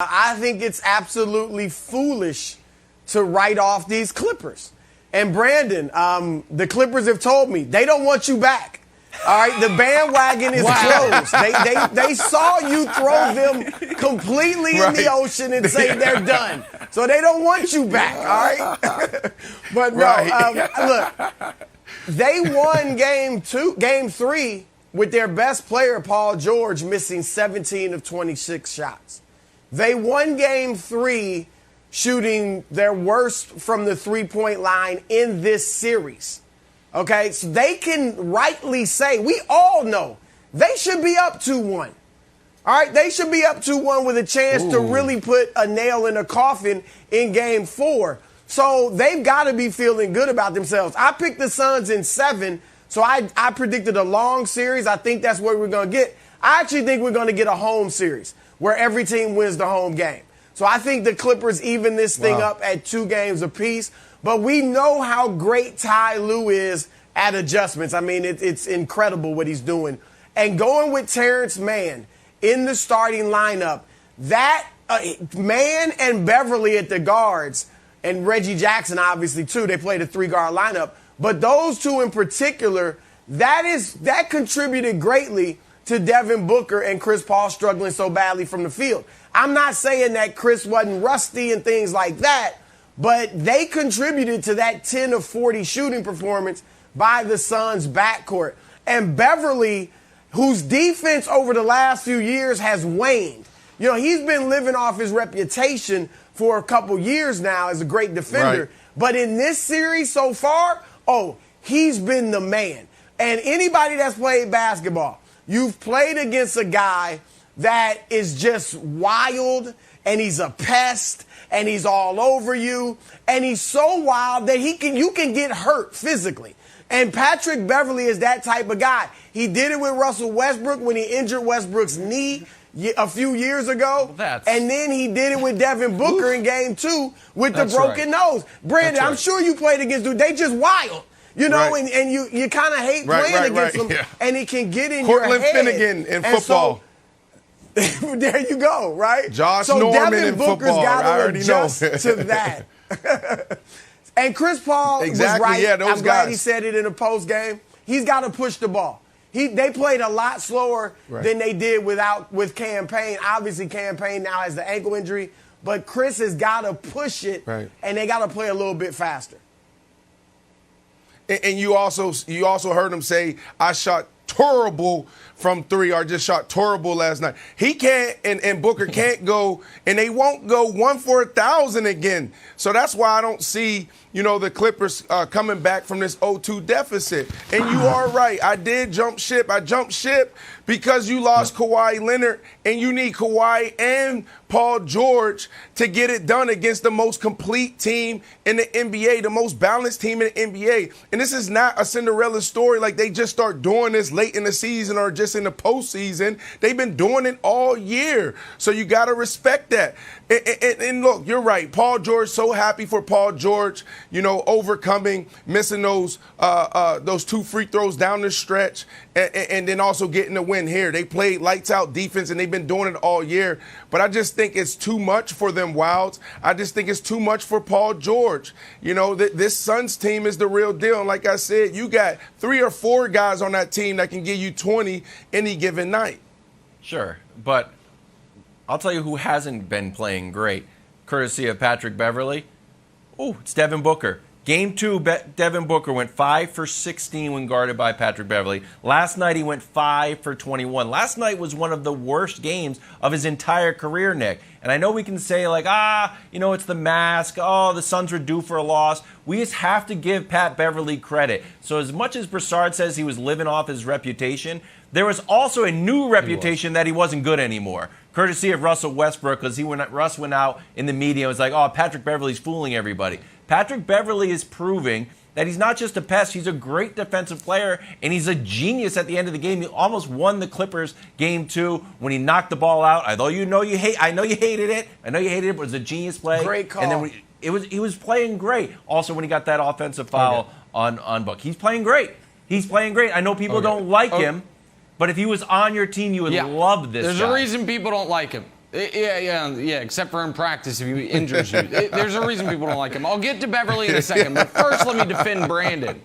I think it's absolutely foolish to write off these Clippers. And Brandon, the Clippers have told me they don't want you back. All right, the bandwagon is closed. They saw you throw them completely in the ocean and say they're done. So they don't want you back, all right? But no, look, they won game 3 with their best player, Paul George, missing 17 of 26 shots. They won game 3 shooting their worst from the three-point line in this series. Okay, so they can rightly say, we all know, they should be up 2-1. All right, they should be up 2-1 with a chance to really put a nail in a coffin in game 4. So they've got to be feeling good about themselves. I picked the Suns in 7, so I predicted a long series. I think that's what we're going to get. I actually think we're going to get a home series where every team wins the home game. So I think the Clippers even this thing up at 2 games apiece. But we know how great Ty Lue is at adjustments. I mean, it's incredible what he's doing. And going with Terrence Mann in the starting lineup, that Mann and Beverly at the guards, and Reggie Jackson obviously too, they played a 3-guard lineup. But those two in particular, that contributed greatly to Devin Booker and Chris Paul struggling so badly from the field. I'm not saying that Chris wasn't rusty and things like that, but they contributed to that 10 of 40 shooting performance by the Suns' backcourt. And Beverly, whose defense over the last few years has waned. You know, he's been living off his reputation for a couple years now as a great defender. Right. But in this series so far, he's been the man. And anybody that's played basketball, you've played against a guy that is just wild, and he's a pest, and he's all over you, and he's so wild that you can get hurt physically. And Patrick Beverly is that type of guy. He did it with Russell Westbrook when he injured Westbrook's knee a few years ago. And then he did it with Devin Booker in game 2 with the broken nose. Brandon, I'm sure you played against dude. They just wild. You know, and you kind of hate playing against them, and it can get in your head. Cortland Finnegan in football. So, there you go, right? Josh Norman Devin in Booker's football. got to adjust to that. And Chris Paul was right. Yeah, those I'm glad guys. he said it in a post game. He's got to push the ball. They played a lot slower than they did with Cam Payne. Obviously, Cam Payne now has the ankle injury, but Chris has got to push it, and they got to play a little bit faster. And you also heard him say, I shot terrible from 3, or just shot terrible last night. He can't, and Booker can't go, and they won't go 1 for 1,000 again. So that's why I don't see, the Clippers coming back from this 0-2 deficit. And you are right. I did jump ship. I jumped ship because you lost Kawhi Leonard, and you need Kawhi and Paul George to get it done against the most complete team in the NBA, the most balanced team in the NBA. And this is not a Cinderella story like they just start doing this late in the season or just in the postseason. They've been doing it all year. So you got to respect that. And look, you're right. Paul George, so happy for Paul George, overcoming, missing those 2 free throws down the stretch, and then also getting the win here. They played lights out defense, and they've been doing it all year. But I just think it's too much for them Wilds. I just think it's too much for Paul George. This Suns team is the real deal. And like I said, you got 3 or 4 guys on that team that can give you 20 any given night. Sure, but I'll tell you who hasn't been playing great, courtesy of Patrick Beverly. It's Devin Booker. Game 2, Devin Booker went 5 for 16 when guarded by Patrick Beverly. Last night, he went 5 for 21. Last night was one of the worst games of his entire career, Nick. And I know we can say, it's the mask. The Suns are due for a loss. We just have to give Pat Beverly credit. So as much as Broussard says he was living off his reputation, there was also a new reputation that he wasn't good anymore, courtesy of Russell Westbrook, because Russ went out in the media and was like, Patrick Beverly's fooling everybody. Patrick Beverly is proving that he's not just a pest, he's a great defensive player, and he's a genius at the end of the game. He almost won the Clippers game 2 when he knocked the ball out. I know you hated it, but it was a genius play. Great call. And then he was playing great. Also, when he got that offensive foul on Book. He's playing great. I know people don't like him, but if he was on your team, you would love this There's guy. a reason people don't like him. Yeah, except for in practice if he injures you. There's a reason people don't like him. I'll get to Beverly in a second, but first let me defend Brandon.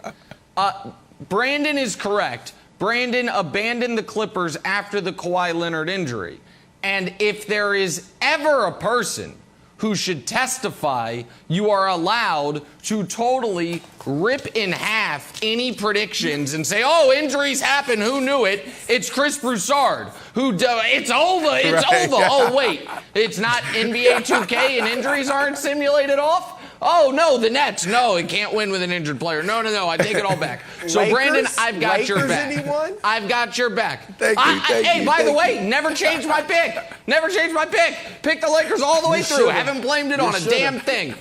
Brandon is correct. Brandon abandoned the Clippers after the Kawhi Leonard injury. And if there is ever a person who should testify, you are allowed to totally rip in half any predictions and say, oh, injuries happen, who knew it? It's Chris Broussard, it's over, it's right. over. Oh, wait, it's not NBA 2K and injuries aren't simulated off? Oh, no, the Nets. No, it can't win with an injured player. No, I take it all back. So, Lakers? Brandon, I've got your back. Anyone? I've got your back. Thank you. Hey, by the way, never changed my pick. Never changed my pick. Pick the Lakers all the way through. Haven't blamed it on a damn thing.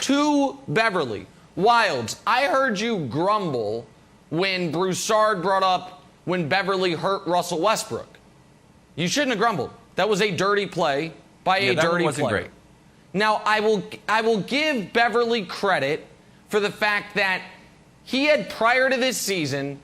To Beverly, Wilds, I heard you grumble when Broussard brought up when Beverly hurt Russell Westbrook. You shouldn't have grumbled. That was a dirty play by a dirty player. Great. Now, I will give Beverly credit for the fact that he had, prior to this season,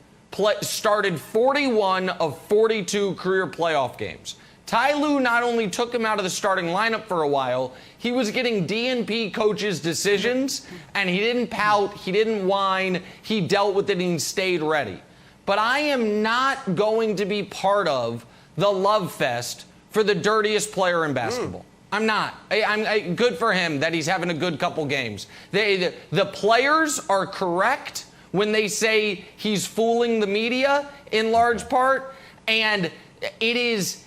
started 41 of 42 career playoff games. Ty Lue not only took him out of the starting lineup for a while, he was getting DNP coaches' decisions, and he didn't pout, he didn't whine, he dealt with it and he stayed ready. But I am not going to be part of the love fest for the dirtiest player in basketball. I'm not. I'm good for him that he's having a good couple games. The players are correct when they say he's fooling the media in large part, and his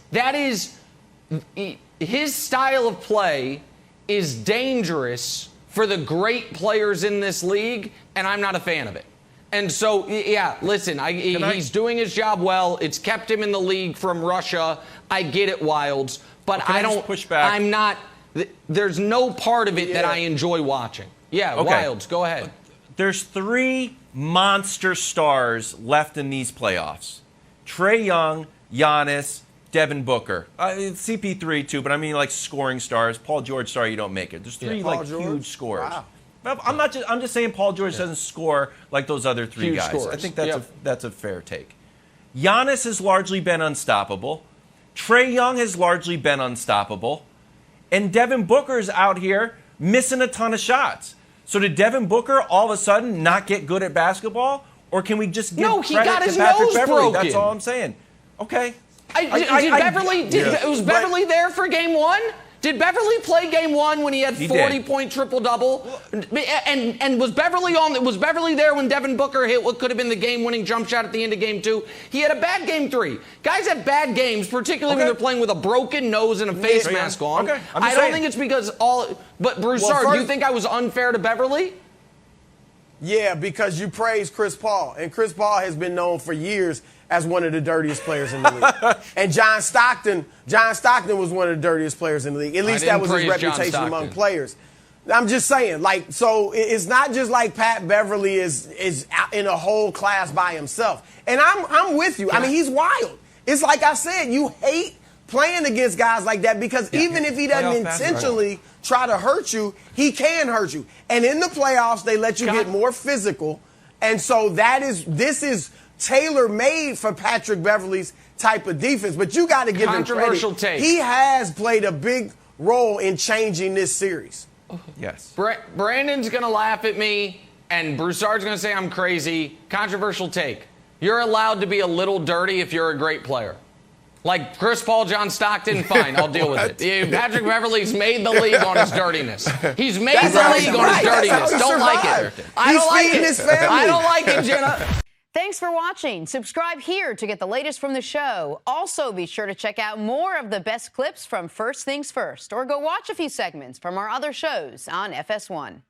style of play is dangerous for the great players in this league, and I'm not a fan of it. And so, yeah, listen, he's doing his job well. It's kept him in the league from Russia. I get it, Wilds. But I don't push back? I'm not. There's no part of it that I enjoy watching. Yeah, okay. Wilds, go ahead. There's 3 monster stars left in these playoffs: Trae Young, Giannis, Devin Booker. CP3 too, but I mean like scoring stars. Paul George, sorry you don't make it. There's 3 huge scorers. Wow. I'm just saying Paul George doesn't score like those other 3 huge guys. Scores. I think that's a fair take. Giannis has largely been unstoppable. Trae Young has largely been unstoppable. And Devin Booker's out here missing a ton of shots. So did Devin Booker all of a sudden not get good at basketball? Or can we just give credit to Patrick Beverly? Broken. That's all I'm saying. Okay. Was Beverly there for game 1? Did Beverly play game 1 when he had 40-point triple-double? And was Beverly there when Devin Booker hit what could have been the game-winning jump shot at the end of game 2? He had a bad game 3. Guys have bad games, particularly when they're playing with a broken nose and a face mask on. Okay. I don't think it's because But Broussard, do you think I was unfair to Beverly? Yeah, because you praised Chris Paul, and Chris Paul has been known for years as one of the dirtiest players in the league. And John Stockton was one of the dirtiest players in the league. At least that was his reputation among players. I'm just saying, so it's not just like Pat Beverly is out in a whole class by himself. And I'm with you. I mean, he's wild. It's like I said, you hate playing against guys like that because even if he doesn't intentionally try to hurt you, he can hurt you. And in the playoffs, they let you get more physical. And so this is tailor-made for Patrick Beverly's type of defense. But you got to give him credit. Controversial take. He has played a big role in changing this series. Yes. Brandon's going to laugh at me, and Broussard's going to say I'm crazy. Controversial take. You're allowed to be a little dirty if you're a great player. Like Chris Paul, John Stockton, fine, I'll deal with it. Patrick Beverly's made the league on his dirtiness. He's made the league on his dirtiness. Don't like it. I don't like it. I don't like it, Jenna. Thanks for watching. Subscribe here to get the latest from the show. Also, be sure to check out more of the best clips from First Things First, or go watch a few segments from our other shows on FS1.